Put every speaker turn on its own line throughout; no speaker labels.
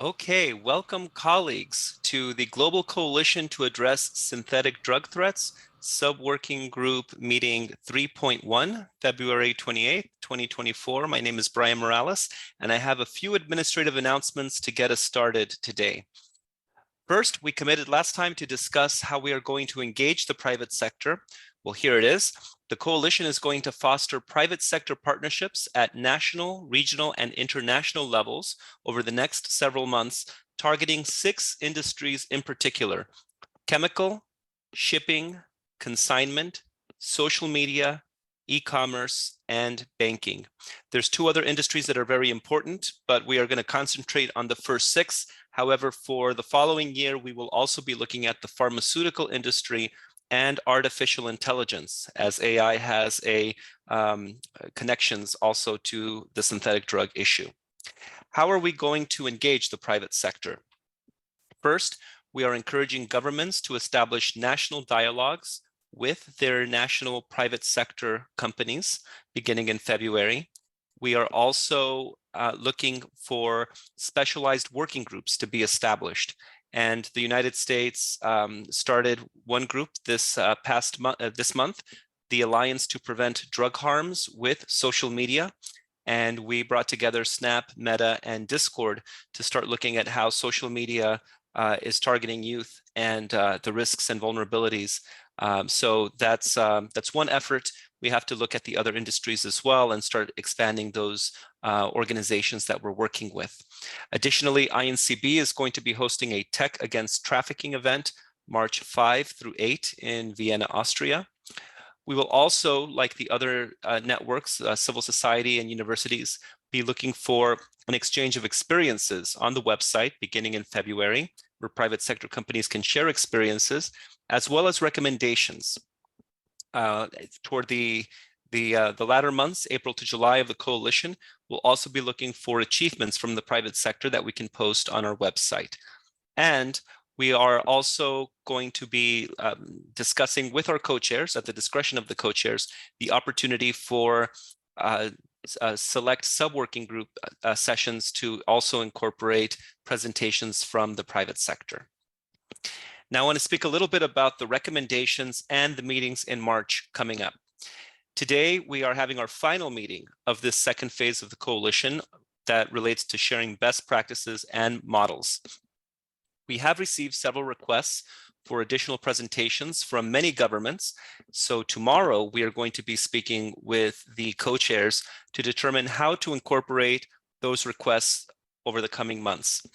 Okay, welcome colleagues to the Global Coalition to Address Synthetic Drug Threats, Subworking Group Meeting 3.1, February 28th, 2024. My name is Brian Morales, and I have a few administrative announcements to get us started today. First, we committed last time to discuss how we are going to engage the private sector. Well, here it is. The coalition is going to foster private sector partnerships at national, regional, and international levels over the next several months, targeting 6 industries in particular: chemical, shipping, consignment, social media, e-commerce, and banking. There's 2 other industries that are very important, but we are going to concentrate on the first 6. However, for the following year, we will also be looking at the pharmaceutical industry and artificial intelligence, as AI has connections also to the synthetic drug issue. How are we going to engage the private sector? First, we are encouraging governments to establish national dialogues with their national private sector companies beginning in February. We are also looking for specialized working groups to be established. And the United States started one group this month, the Alliance to Prevent Drug Harms with Social Media. And we brought together Snap, Meta, and Discord to start looking at how social media is targeting youth and the risks and vulnerabilities. So that's one effort. We have to look at the other industries as well and start expanding those organizations that we're working with. Additionally, INCB is going to be hosting a Tech Against Trafficking event March 5 through 8 in Vienna, Austria. We will also, like the other networks, civil society and universities, be looking for an exchange of experiences on the website beginning in February, where private sector companies can share experiences, as well as recommendations. Toward the latter months, April to July of the coalition, we'll also be looking for achievements from the private sector that we can post on our website. And we are also going to be discussing with our co-chairs, at the discretion of the co-chairs, the opportunity for select sub-working group sessions to also incorporate presentations from the private sector. Now, I want to speak a little bit about the recommendations and the meetings in March coming up. Today, we are having our final meeting of this second phase of the coalition that relates to sharing best practices and models. We have received several requests for additional presentations from many governments. So tomorrow, we are going to be speaking with the co-chairs to determine how to incorporate those requests over the coming months.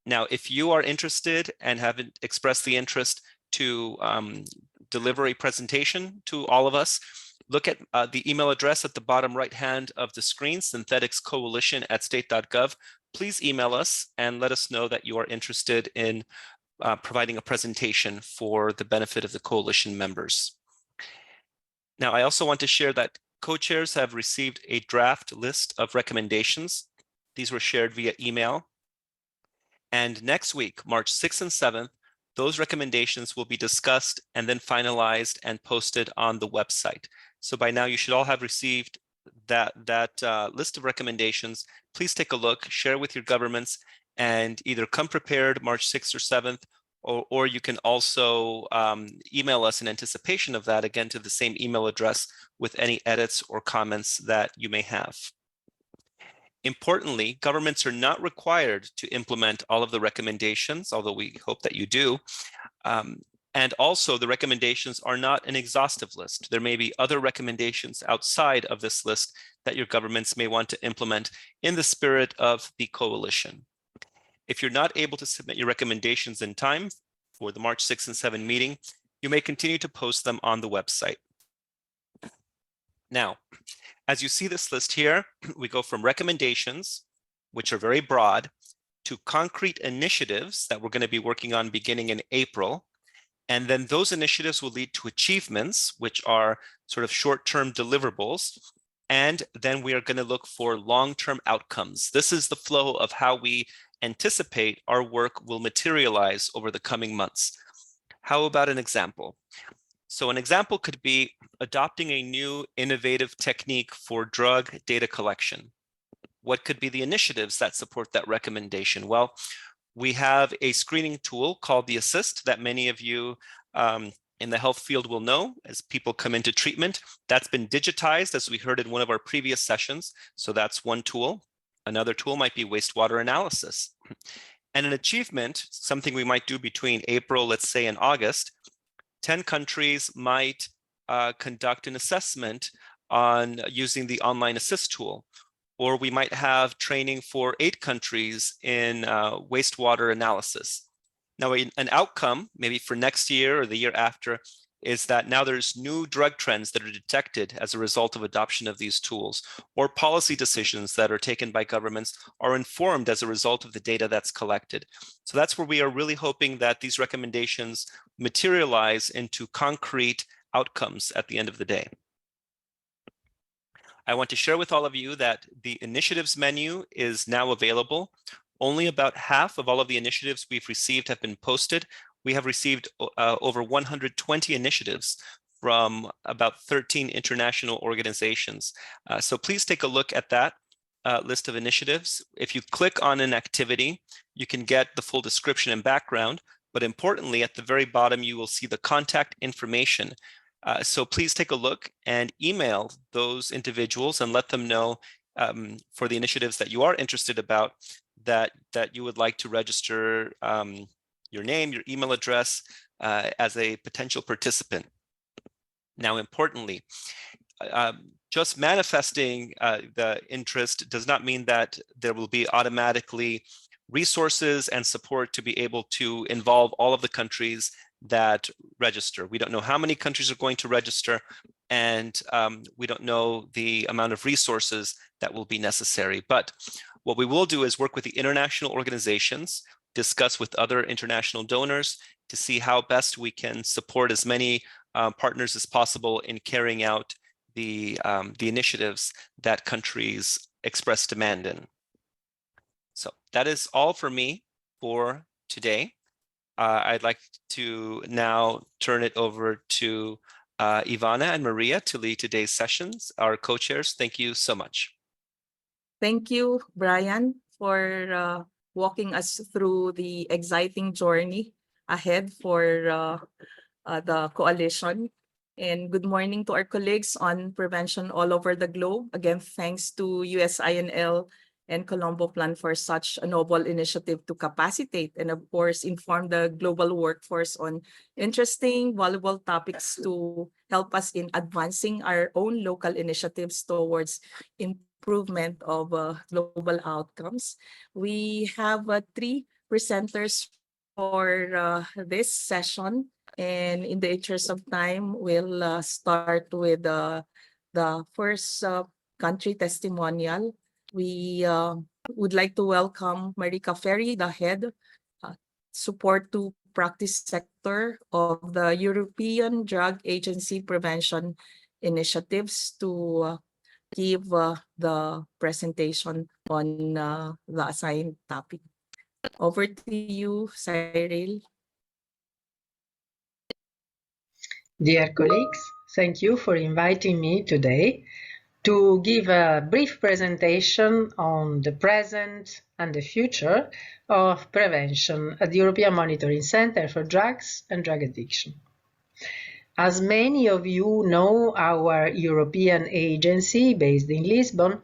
Now, if you are interested and haven't expressed the interest to deliver a presentation to all of us, look at the email address at the bottom right hand of the screen, syntheticscoalition@state.gov. Please email us and let us know that you are interested in providing a presentation for the benefit of the coalition members. Now, I also want to share that co-chairs have received a draft list of recommendations. These were shared via email. And next week, March 6th and 7th, those recommendations will be discussed and then finalized and posted on the website. So by now, you should all have received that list of recommendations. Please take a look, share with your governments, and either come prepared March 6th or 7th, or you can also email us in anticipation of that, again, to the same email address with any edits or comments that you may have. Importantly, governments are not required to implement all of the recommendations, although we hope that you do. And also, the recommendations are not an exhaustive list. There may be other recommendations outside of this list that your governments may want to implement in the spirit of the coalition. If you're not able to submit your recommendations in time for the March 6 and 7 meeting, you may continue to post them on the website. Now, as you see this list here, we go from recommendations, which are very broad, to concrete initiatives that we're going to be working on beginning in April. And then those initiatives will lead to achievements, which are sort of short-term deliverables. And then we are going to look for long-term outcomes. This is the flow of how we anticipate our work will materialize over the coming months. How about an example? So an example could be adopting a new innovative technique for drug data collection. What could be the initiatives that support that recommendation? Well, We have a screening tool called the Assist that many of you in the health field will know as people come into treatment. That's been digitized, as we heard in one of our previous sessions. So that's one tool. Another tool might be wastewater analysis. And an achievement, something we might do between April, let's say, and August, 10 countries might conduct an assessment on using the online Assist tool. Or we might have training for 8 countries in wastewater analysis. Now, an outcome, maybe for next year or the year after, is that now there's new drug trends that are detected as a result of adoption of these tools, or policy decisions that are taken by governments are informed as a result of the data that's collected. So that's where we are really hoping that these recommendations materialize into concrete outcomes at the end of the day. I want to share with all of you that the initiatives menu is now available. Only about half of all of the initiatives we've received have been posted. We have received over 120 initiatives from about 13 international organizations. So please take a look at that list of initiatives. If you click on an activity, you can get the full description and background. But importantly, at the very bottom, you will see the contact information. So please take a look and email those individuals and let them know for the initiatives that you are interested about, that you would like to register your name, your email address as a potential participant. Now, importantly, just manifesting the interest does not mean that there will be automatically resources and support to be able to involve all of the countries that register. We don't know how many countries are going to register, and we don't know the amount of resources that will be necessary. But what we will do is work with the international organizations, discuss with other international donors to see how best we can support as many partners as possible in carrying out the initiatives that countries express demand in. So that is all for me for today. I'd like to now turn it over to Ivana and Maria to lead today's sessions, our co-chairs. Thank you so much.
Thank you, Brian, for walking us through the exciting journey ahead for the coalition. And good morning to our colleagues on prevention all over the globe. Again, thanks to USINL and Colombo Plan for such a noble initiative to capacitate and, of course, inform the global workforce on interesting, valuable topics to help us in advancing our own local initiatives towards improvement of global outcomes. We have 3 presenters for this session. And in the interest of time, we'll start with the first country testimonial. We would like to welcome Marica Ferri, the head support to practice sector of the European Drug Agency Prevention Initiatives, to give the presentation on the assigned topic. Over to you, Cyril.
Dear colleagues, thank you for inviting me today to give a brief presentation on the present and the future of prevention at the European Monitoring Center for Drugs and Drug Addiction. As many of you know, our European agency based in Lisbon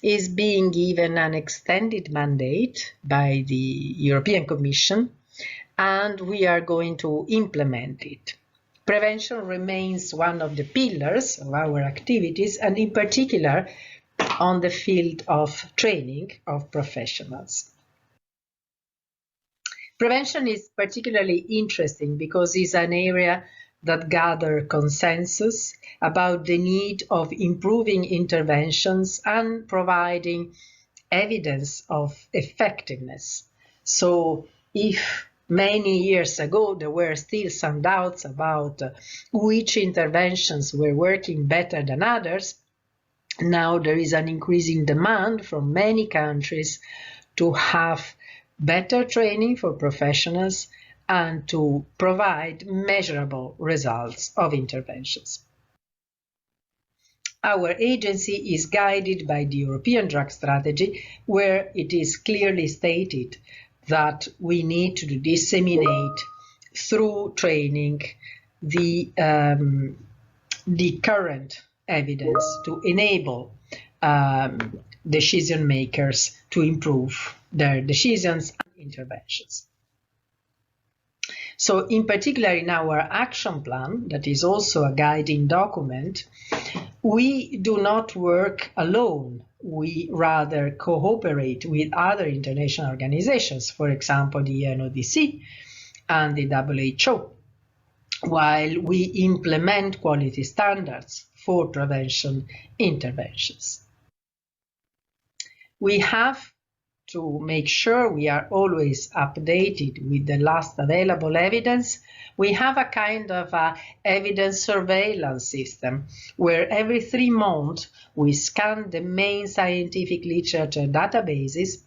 is being given an extended mandate by the European Commission, and we are going to implement it. Prevention remains one of the pillars of our activities, and in particular on the field of training of professionals. Prevention is particularly interesting because it's an area that gathers consensus about the need of improving interventions and providing evidence of effectiveness. So if many years ago, there were still some doubts about which interventions were working better than others. Now there is an increasing demand from many countries to have better training for professionals and to provide measurable results of interventions. Our agency is guided by the European Drug Strategy, where it is clearly stated that we need to disseminate through training the current evidence to enable decision makers to improve their decisions and interventions. So in particular, in our action plan, that is also a guiding document, we do not work alone. We rather cooperate with other international organizations, for example, the UNODC and the WHO, while we implement quality standards for prevention interventions. We have to make sure we are always updated with the last available evidence. We have a kind of evidence surveillance system where every 3 months we scan the main scientific literature databases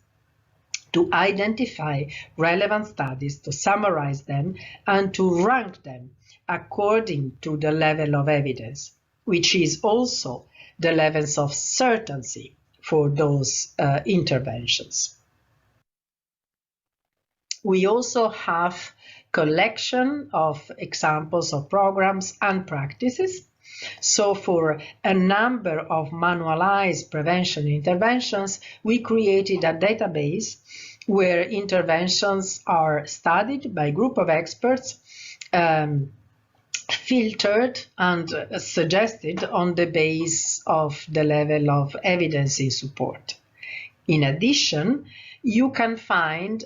to identify relevant studies, to summarize them, and to rank them according to the level of evidence, which is also the levels of certainty for those interventions. We also have collection of examples of programs and practices. So for a number of manualized prevention interventions, we created a database where interventions are studied by a group of experts, filtered and suggested on the basis of the level of evidence in support. In addition, you can find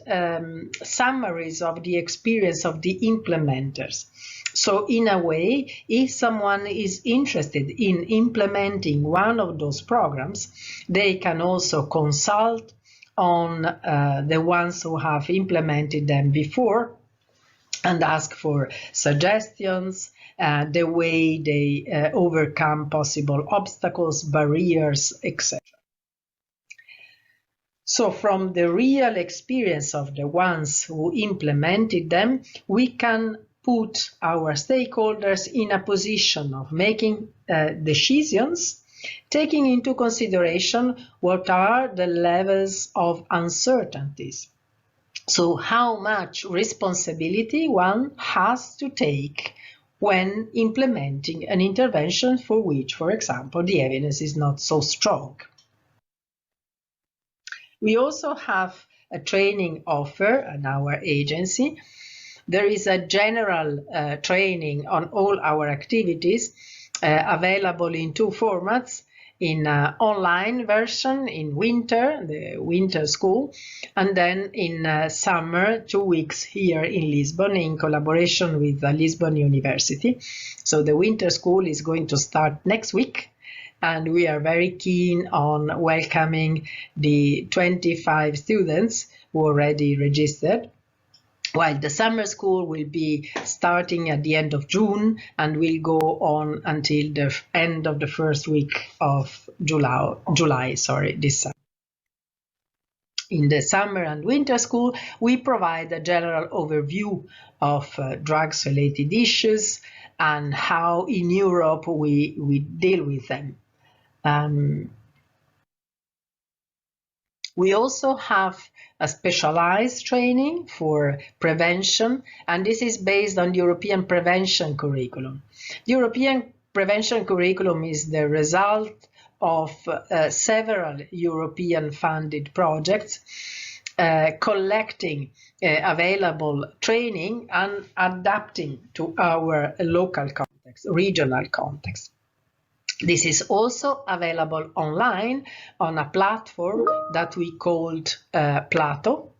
summaries of the experience of the implementers. So in a way, if someone is interested in implementing one of those programs, they can also consult on the ones who have implemented them before and ask for suggestions, the way they overcome possible obstacles, barriers, etc. So from the real experience of the ones who implemented them, we can put our stakeholders in a position of making decisions, taking into consideration what are the levels of uncertainties. So how much responsibility one has to take when implementing an intervention for which, for example, the evidence is not so strong. We also have a training offer at our agency. There is a general training on all our activities available in 2 formats, in online version in winter, the winter school, and then in summer, 2 weeks here in Lisbon in collaboration with the Lisbon University. So the winter school is going to start next week, and we are very keen on welcoming the 25 students who already registered, while the summer school will be starting at the end of June and will go on until the end of the first week of July, this summer. In the summer and winter school, we provide a general overview of drugs-related issues and how in Europe we deal with them. We also have a specialized training for prevention, and this is based on the European Prevention Curriculum. The European Prevention Curriculum is the result of several European-funded projects collecting available training and adapting to our local context, regional context. This is also available online on a platform that we called PLATO,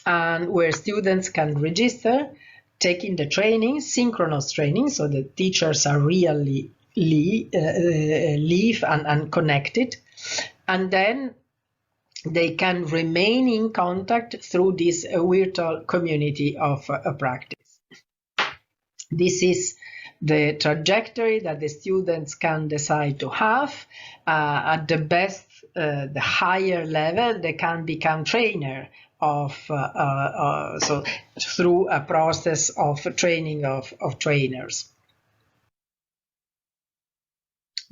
and where students can register, taking the training, synchronous training, so the teachers are really live and connected, and then they can remain in contact through this virtual community of practice. This is the trajectory that the students can decide to have. At the best, the higher level, they can become trainer of, so through a process of training of trainers.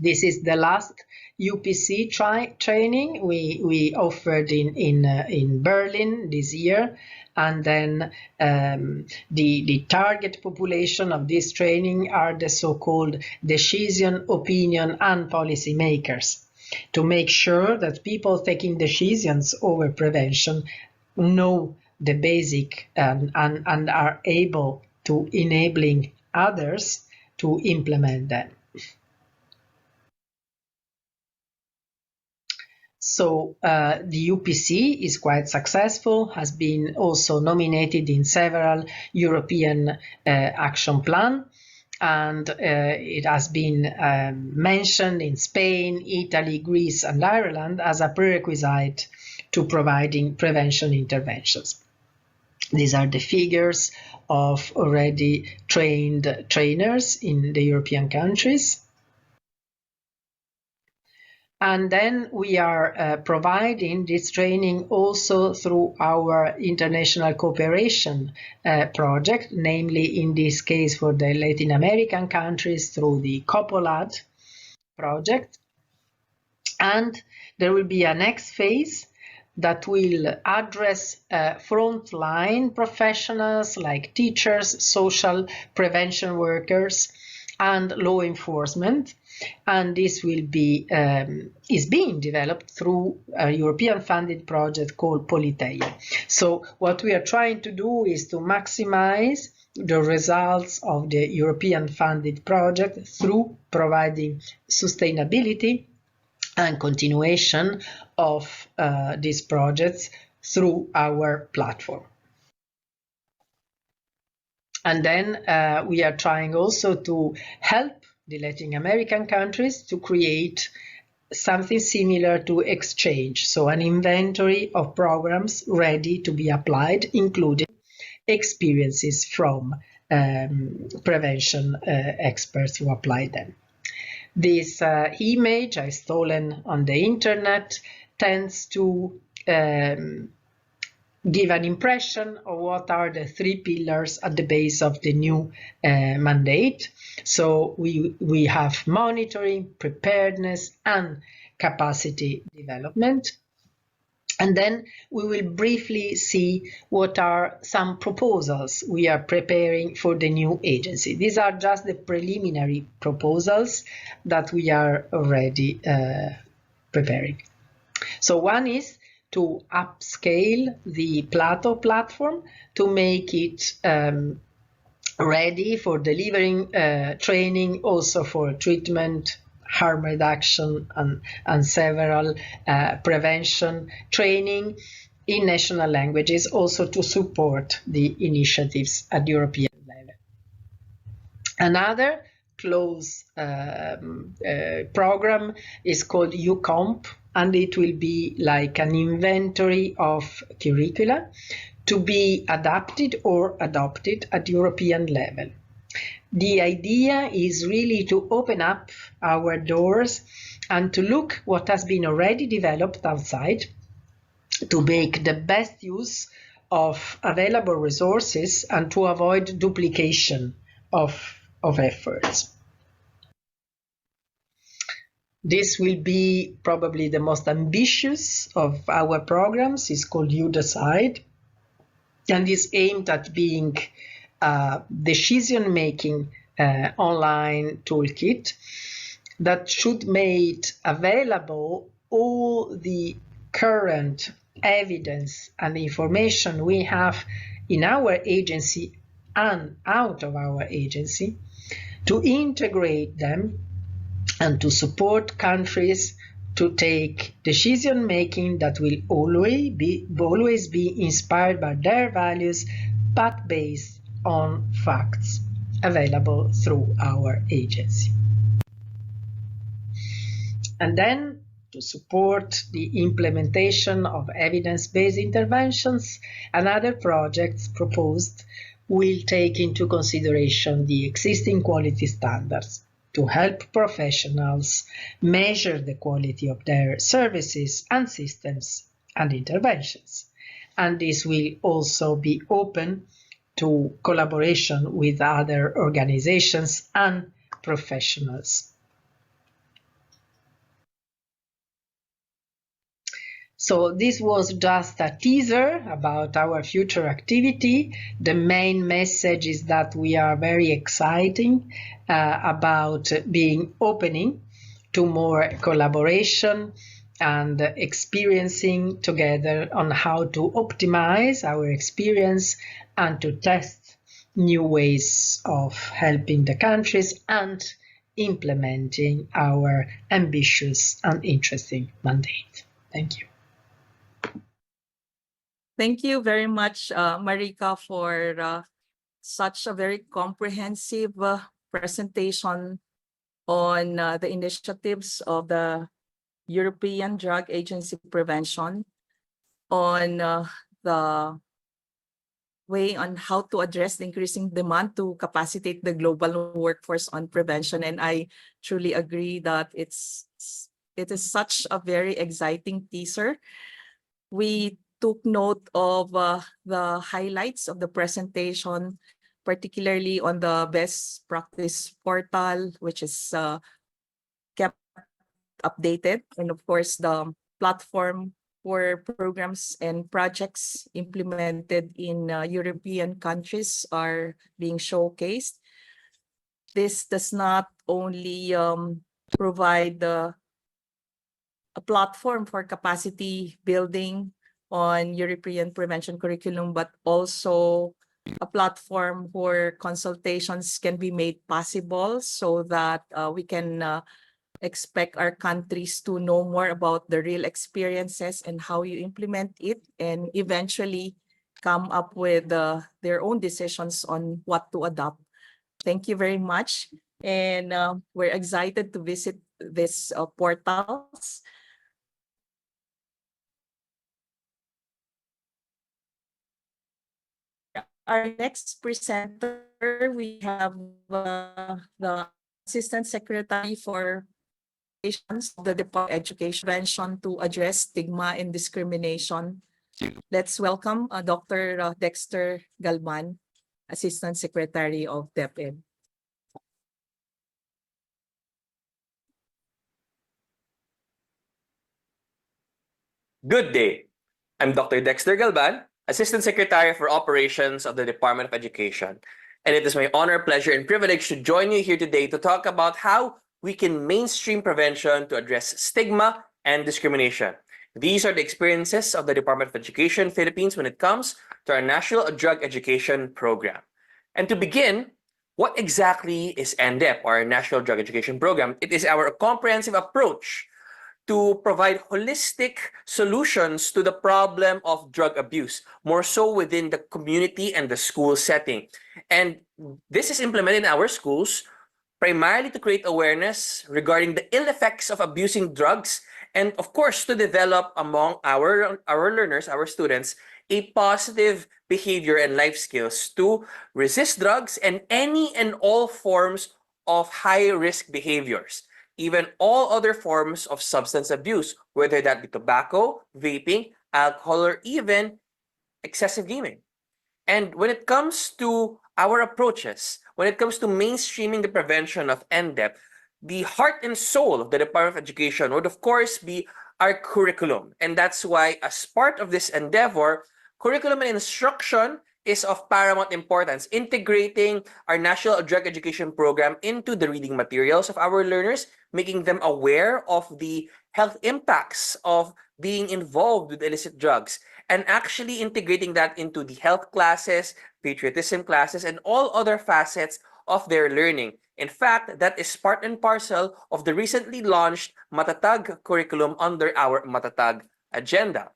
This is the last EUPC training we offered in Berlin this year, and then the target population of this training are the so-called decision, opinion, and policy makers, to make sure that people taking decisions over prevention know the basic and are able to enabling others to implement them. So the EUPC is quite successful, has been also nominated in several European action plans, and it has been mentioned in Spain, Italy, Greece, and Ireland as a prerequisite to providing prevention interventions. These are the figures of already trained trainers in the European countries. And then we are providing this training also through our international cooperation project, namely in this case for the Latin American countries through the COPOLAD project. And there will be a next phase that will address frontline professionals like teachers, social prevention workers, and law enforcement. And this will be is being developed through a European funded project called Politeia. So what we are trying to do is to maximize the results of the European funded project through providing sustainability and continuation of these projects through our platform. And then we are trying also to help the Latin American countries to create something similar to exchange, so an inventory of programs ready to be applied, including experiences from prevention experts who apply them. This image I stolen on the internet tends to give an impression of what are the three pillars at the base of the new mandate. So we have monitoring, preparedness, and capacity development. And then we will briefly see what are some proposals we are preparing for the new agency. These are just the preliminary proposals that we are already preparing. So one is to upscale the PLATO platform to make it ready for delivering training also for treatment, harm reduction, and several prevention training in national languages, also to support the initiatives at European level. Another close program is called EUCOMP, and it will be like an inventory of curricula to be adapted or adopted at European level. The idea is really to open up our doors and to look what has been already developed outside, to make the best use of available resources and to avoid duplication of efforts. This will be probably the most ambitious of our programs. It's called You Decide, and is aimed at being a decision-making online toolkit that should make available all the current evidence and information we have in our agency and out of our agency, to integrate them and to support countries to take decision-making that will always be inspired by their values, but based on facts available through our agency. And then, to support the implementation of evidence-based interventions, another projects proposed will take into consideration the existing quality standards to help professionals measure the quality of their services and systems and interventions. And this will also be open to collaboration with other organizations and professionals. So this was just a teaser about our future activity. The main message is that we are very excited about being opening to more collaboration and experiencing together on how to optimize our experience and to test new ways of helping the countries and implementing our ambitious and interesting mandate. Thank you.
Thank you very much, Marica, for such a very comprehensive presentation on the initiatives of the European Drug Agency Prevention, on the way on how to address the increasing demand to capacitate the global workforce on prevention. And I truly agree that it is such a very exciting teaser. We took note of the highlights of the presentation, particularly on the best practice portal, which is kept updated, and of course the platform for programs and projects implemented in European countries are being showcased. This does not only provide a platform for capacity building on European prevention curriculum, but also a platform where consultations can be made possible so that we can expect our countries to know more about the real experiences and how you implement it, and eventually come up with their own decisions on what to adopt. Thank you very much. And we're excited to visit these portals. Our next presenter, we have the Assistant Secretary for the Department of Education Prevention to address stigma and discrimination. Let's welcome Dr. Dexter Galban, Assistant Secretary of DepEd.
Good day. I'm Dr. Dexter Galban, Assistant Secretary for Operations of the Department of Education. And it is my honor, pleasure, and privilege to join you here today to talk about how we can mainstream prevention to address stigma and discrimination. These are the experiences of the Department of Education Philippines when it comes to our National Drug Education Program. And to begin, what exactly is NDEP, our National Drug Education Program? It is our comprehensive approach to provide holistic solutions to the problem of drug abuse, more so within the community and the school setting. And this is implemented in our schools primarily to create awareness regarding the ill effects of abusing drugs, and of course to develop among our learners, our students, a positive behavior and life skills to resist drugs and any and all forms of high-risk behaviors, even all other forms of substance abuse, whether that be tobacco, vaping, alcohol, or even excessive gaming. And when it comes to our approaches, when it comes to mainstreaming the prevention of NDEP, the heart and soul of the Department of Education would, of course, be our curriculum. And that's why, as part of this endeavor, curriculum and instruction is of paramount importance, integrating our National Drug Education Program into the reading materials of our learners, making them aware of the health impacts of being involved with illicit drugs, and actually integrating that into the health classes, patriotism classes, and all other facets of their learning. In fact, that is part and parcel of the recently launched Matatag curriculum under our Matatag agenda.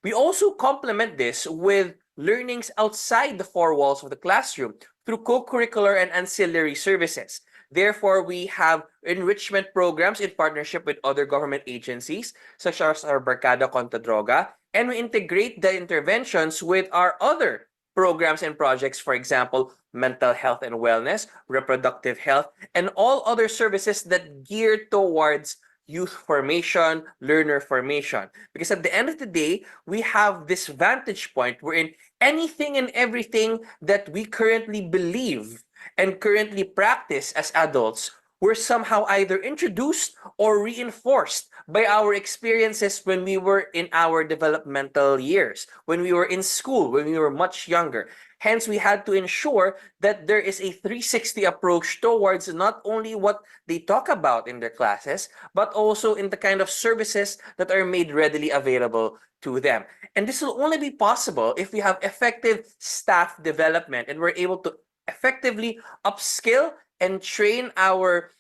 We also complement this with learnings outside the four walls of the classroom through co-curricular and ancillary services. Therefore, we have enrichment programs in partnership with other government agencies, such as our Barkada Contra Droga, and we integrate the interventions with our other programs and projects, for example, mental health and wellness, reproductive health, and all other services that gear towards youth formation, learner formation. Because at the end of the day, we have this vantage point wherein anything and everything that we currently believe and currently practice as adults were somehow either introduced or reinforced by our experiences when we were in our developmental years, when we were in school, when we were much younger. Hence, we had to ensure that there is a 360 approach towards not only what they talk about in their classes, but also in the kind of services that are made readily available to them. And this will only be possible if we have effective staff development and we're able to effectively upskill and train our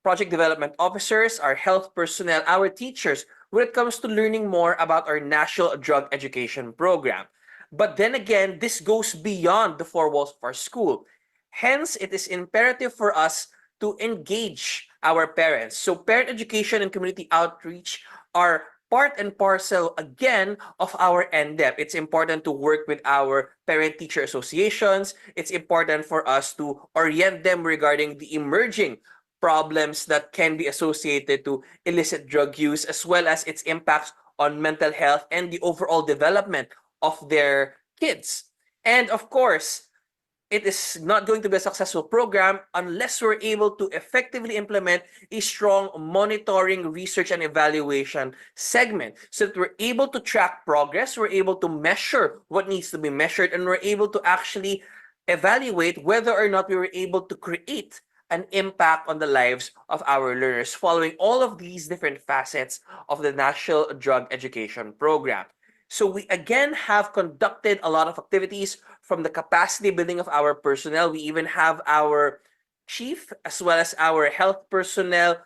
project development officers, our health personnel, our teachers when it comes to learning more about our national drug education program. But then again, this goes beyond the four walls of our school. Hence, it is imperative for us to engage our parents. So parent education and community outreach are part and parcel again of our NDEP. It's important to work with our parent-teacher associations. It's important for us to orient them regarding the emerging problems that can be associated to illicit drug use, as well as its impacts on mental health and the overall development of their kids. And of course, it is not going to be a successful program unless we're able to effectively implement a strong monitoring, research, and evaluation segment so that we're able to track progress, we're able to measure what needs to be measured, and we're able to actually evaluate whether or not we were able to create an impact on the lives of our learners following all of these different facets of the National Drug Education Program. So we again have conducted a lot of activities from the capacity building of our personnel. We even have our chief as well as our health personnel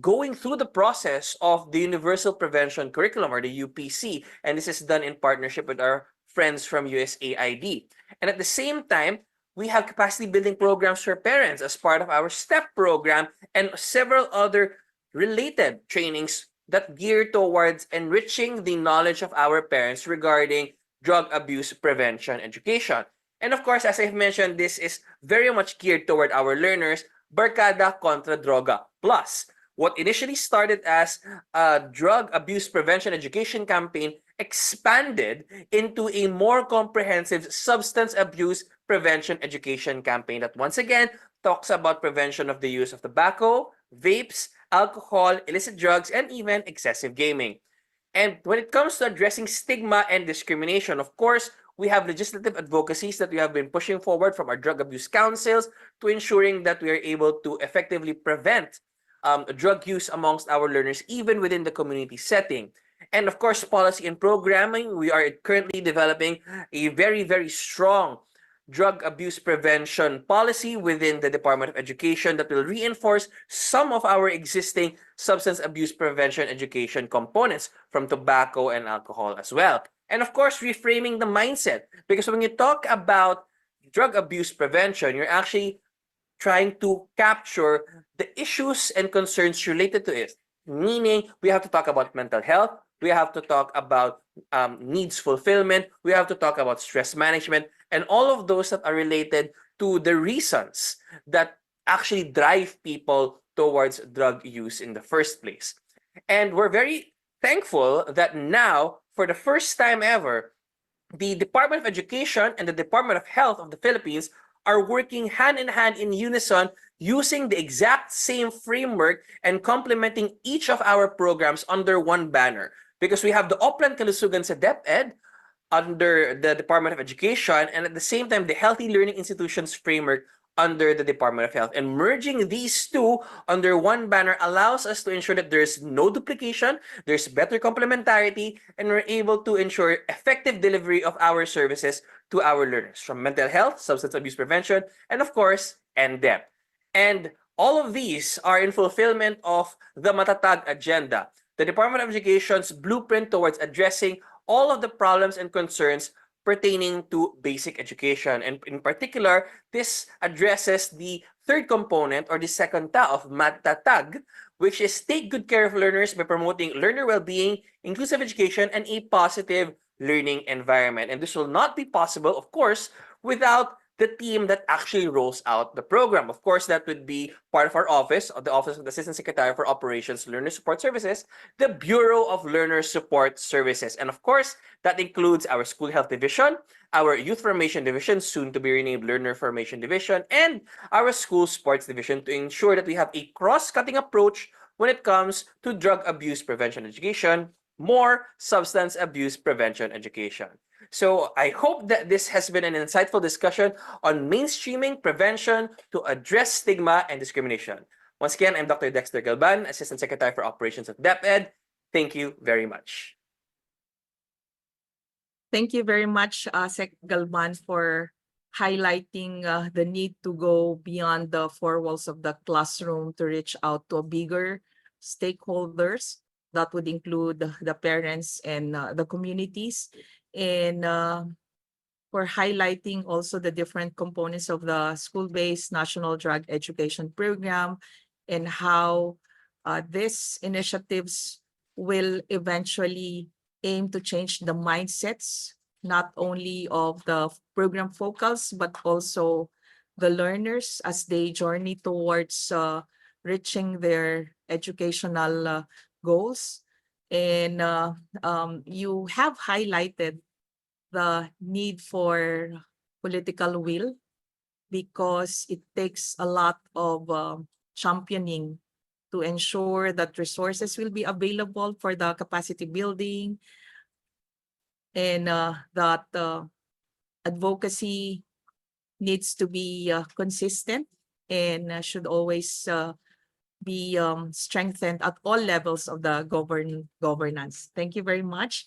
going through the process of the Universal Prevention Curriculum, or the UPC. And this is done in partnership with our friends from USAID. And at the same time, we have capacity building programs for parents as part of our STEP program and several other related trainings that gear towards enriching the knowledge of our parents regarding drug abuse prevention education. And of course, as I've mentioned, this is very much geared toward our learners, Barkada Contra Droga Plus. What initially started as a drug abuse prevention education campaign expanded into a more comprehensive substance abuse prevention education campaign that once again talks about prevention of the use of tobacco, vapes, alcohol, illicit drugs, and even excessive gaming. And when it comes to addressing stigma and discrimination, of course, we have legislative advocacies that we have been pushing forward from our drug abuse councils to ensuring that we are able to effectively prevent drug use amongst our learners, even within the community setting. And of course, policy and programming, we are currently developing a very, very strong drug abuse prevention policy within the Department of Education that will reinforce some of our existing substance abuse prevention education components from tobacco and alcohol as well. And of course, reframing the mindset, because when you talk about drug abuse prevention, you're actually trying to capture the issues and concerns related to it. Meaning, we have to talk about mental health, we have to talk about needs fulfillment, we have to talk about stress management, and all of those that are related to the reasons that actually drive people towards drug use in the first place. And we're very thankful that now, for the first time ever, the Department of Education and the Department of Health of the Philippines are working hand in hand in unison, using the exact same framework and complementing each of our programs under one banner. Because we have the Oplan Kalusugan sa DepEd under the Department of Education, and at the same time, the Healthy Learning Institutions framework under the Department of Health. And merging these two under one banner allows us to ensure that there's no duplication, there's better complementarity, and we're able to ensure effective delivery of our services to our learners, from mental health, substance abuse prevention, and of course, NDEP. And all of these are in fulfillment of the Matatag Agenda, the Department of Education's blueprint towards addressing all of the problems and concerns pertaining to basic education. And in particular, this addresses the third component, or the second ta of Matatag, which is take good care of learners by promoting learner well-being, inclusive education, and a positive learning environment. And this will not be possible, of course, without the team that actually rolls out the program. Of course, that would be part of our office, the Office of the Assistant Secretary for Operations Learner Support Services, the Bureau of Learner Support Services. And of course, that includes our School Health Division, our Youth Formation Division, soon to be renamed Learner Formation Division, and our School Sports Division to ensure that we have a cross-cutting approach when it comes to drug abuse prevention education, more substance abuse prevention education. So I hope that this has been an insightful discussion on mainstreaming prevention to address stigma and discrimination. Once again, I'm Dr. Dexter Galban, Assistant Secretary for Operations of DepEd. Thank you very much.
Thank you very much, Sec Galban, for highlighting the need to go beyond the four walls of the classroom to reach out to bigger stakeholders. That would include the parents and the communities, and for highlighting also the different components of the school-based national drug education program and how these initiatives will eventually aim to change the mindsets, not only of the program focals, but also the learners as they journey towards reaching their educational goals. And you have highlighted the need for political will, because it takes a lot of championing to ensure that resources will be available for the capacity building, and that advocacy needs to be consistent and should always be strengthened at all levels of the governance. Thank you very much.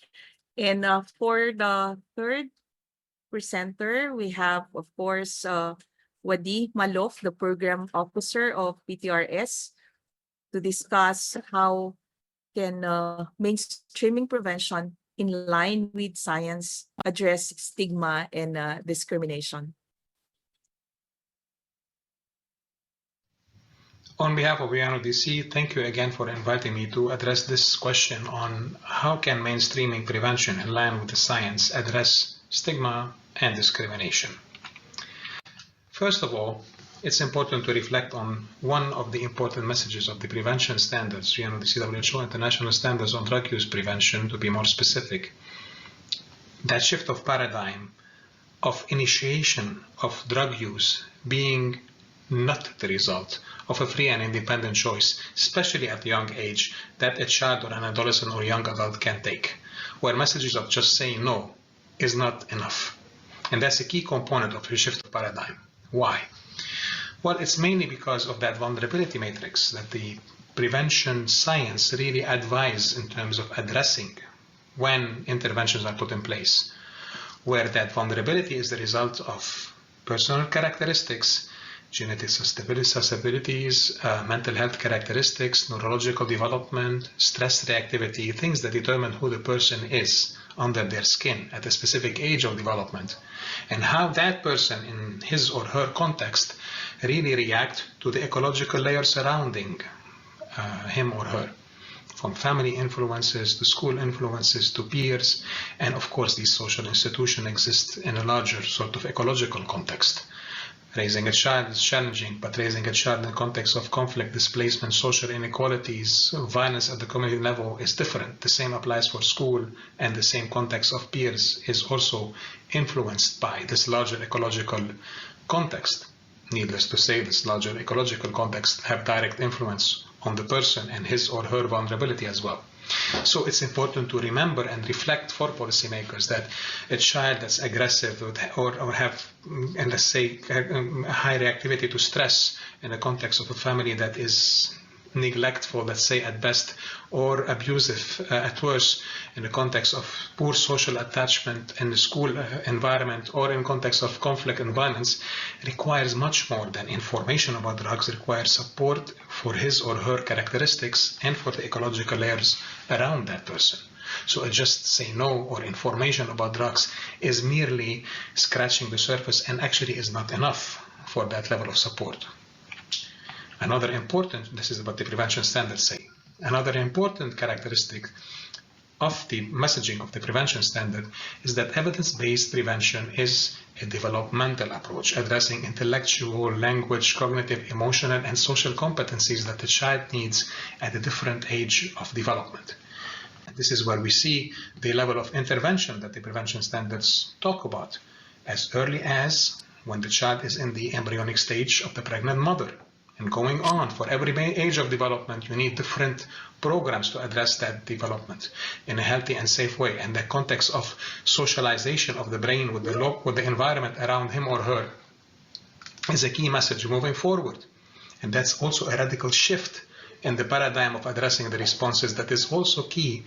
And for the third presenter, we have, of course, Wadih Maalouf, the Program Officer of PTRS, to discuss how can mainstreaming prevention in line with science address stigma and discrimination.
On behalf of UNODC, thank you again for inviting me to address this question on how can mainstreaming prevention in line with the science address stigma and discrimination. First of all, it's important to reflect on one of the important messages of the prevention standards, UNODC, WHO, International Standards on Drug Use Prevention, to be more specific. That shift of paradigm of initiation of drug use being not the result of a free and independent choice, especially at a young age, that a child or an adolescent or young adult can take, where messages of just saying no is not enough. And that's a key component of the shift of paradigm. Why? Well, it's mainly because of that vulnerability matrix that the prevention science really advise in terms of addressing when interventions are put in place, where that vulnerability is the result of personal characteristics, genetic susceptibilities, mental health characteristics, neurological development, stress reactivity, things that determine who the person is under their skin at a specific age of development, and how that person in his or her context really react to the ecological layer surrounding him or her, from family influences to school influences to peers, and of course these social institutions exist in a larger sort of ecological context. Raising a child is challenging, but raising a child in the context of conflict, displacement, social inequalities, violence at the community level is different. The same applies for school, and the same context of peers is also influenced by this larger ecological context. Needless to say, this larger ecological context have direct influence on the person and his or her vulnerability as well. So it's important to remember and reflect for policymakers that a child that's aggressive or have, and let's say, high reactivity to stress in the context of a family that is neglectful, let's say at best, or abusive at worst, in the context of poor social attachment in the school environment or in context of conflict and violence, requires much more than information about drugs, requires support for his or her characteristics and for the ecological layers around that person. So just say no or information about drugs is merely scratching the surface and actually is not enough for that level of support. Another important, this is what the prevention standards say, another important characteristic of the messaging of the prevention standard is that evidence-based prevention is a developmental approach addressing intellectual, language, cognitive, emotional, and social competencies that the child needs at a different age of development. And this is where we see the level of intervention that the prevention standards talk about. as early as when the child is in the embryonic stage of the pregnant mother. And going on, for every age of development, you need different programs to address that development in a healthy and safe way. And the context of socialization of the brain with the environment around him or her is a key message moving forward. And that's also a radical shift in the paradigm of addressing the responses that is also key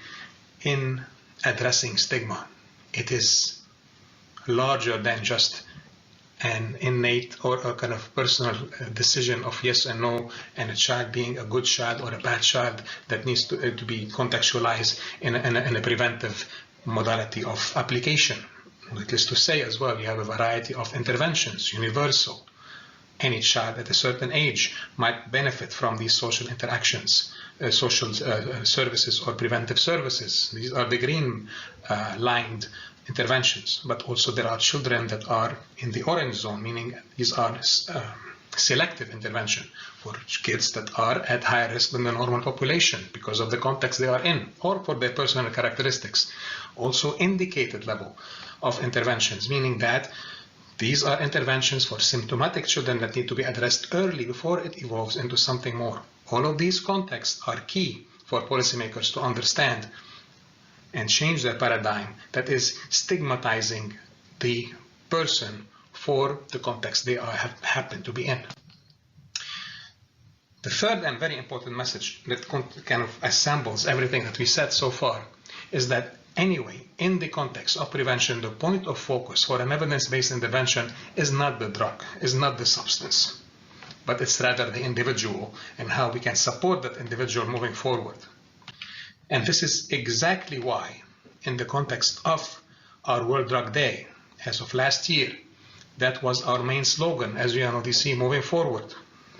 in addressing stigma. It is larger than just an innate or a kind of personal decision of yes and no, and a child being a good child or a bad child that needs to be contextualized in a preventive modality of application. Needless to say as well, you have a variety of interventions, universal. Any child at a certain age might benefit from these social interactions, social services or preventive services. These are the green lined interventions, but also there are children that are in the orange zone, meaning these are selective intervention for kids that are at higher risk than the normal population because of the context they are in or for their personal characteristics. Also indicated level of interventions, meaning that these are interventions for symptomatic children that need to be addressed early before it evolves into something more. All of these contexts are key for policymakers to understand and change their paradigm that is stigmatizing the person for the context they happen to be in. The third and very important message that kind of assembles everything that we said so far is that anyway, in the context of prevention, the point of focus for an evidence-based intervention is not the drug, is not the substance, but it's rather the individual and how we can support that individual moving forward. And this is exactly why, in the context of our World Drug Day, as of last year, that was our main slogan as UNODC moving forward.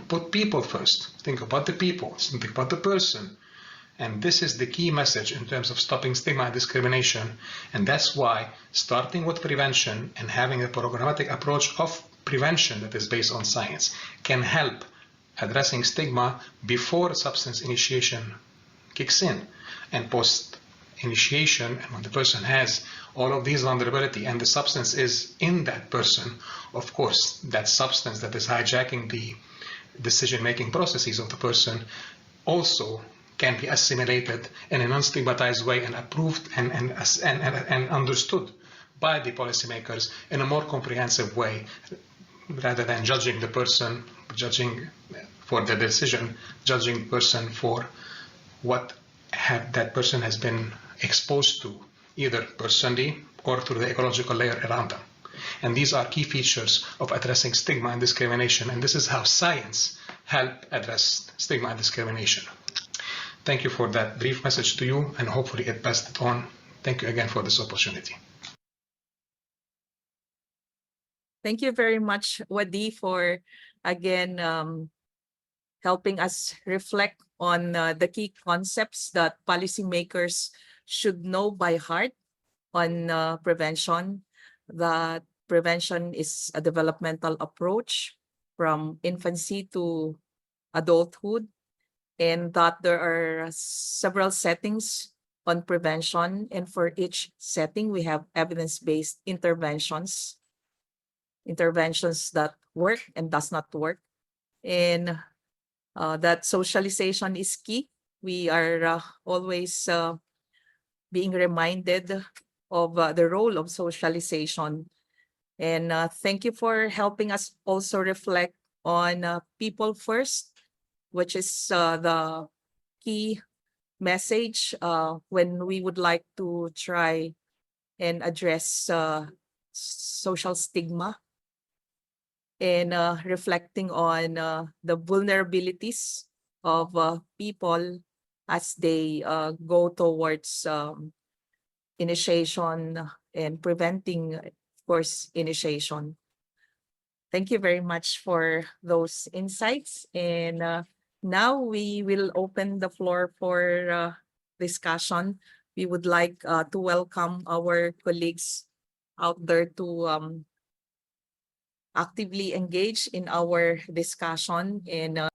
Put people first. Think about the people. Think about the person. And this is the key message in terms of stopping stigma and discrimination. And that's why starting with prevention and having a programmatic approach of prevention that is based on science can help addressing stigma before substance initiation kicks in. And post-initiation, and when the person has all of these vulnerability and the substance is in that person, of course, that substance that is hijacking the decision-making processes of the person also can be assimilated in an unstigmatized way and approved and understood by the policymakers in a more comprehensive way, rather than judging the person, judging for the decision, judging the person for what that person has been exposed to, either personally or through the ecological layer around them. And these are key features of addressing stigma and discrimination, and this is how science helps address stigma and discrimination. Thank you for that brief message to you, and hopefully it passed it on. Thank you again for this opportunity.
Thank you very much, Wadih, for again helping us reflect on the key concepts that policymakers should know by heart on prevention. That prevention is a developmental approach from infancy to adulthood, and that there are several settings on prevention, and for each setting we have evidence-based interventions that work and does not work, and that socialization is key. We are always being reminded of the role of socialization, and thank you for helping us also reflect on people first, which is the key message when we would like to try and address social stigma, and reflecting on the vulnerabilities of people as they go towards initiation and preventing, of course, initiation. Thank you very much for those insights. And now we will open the floor for discussion. We would like to welcome our colleagues out there to actively engage in our discussion. And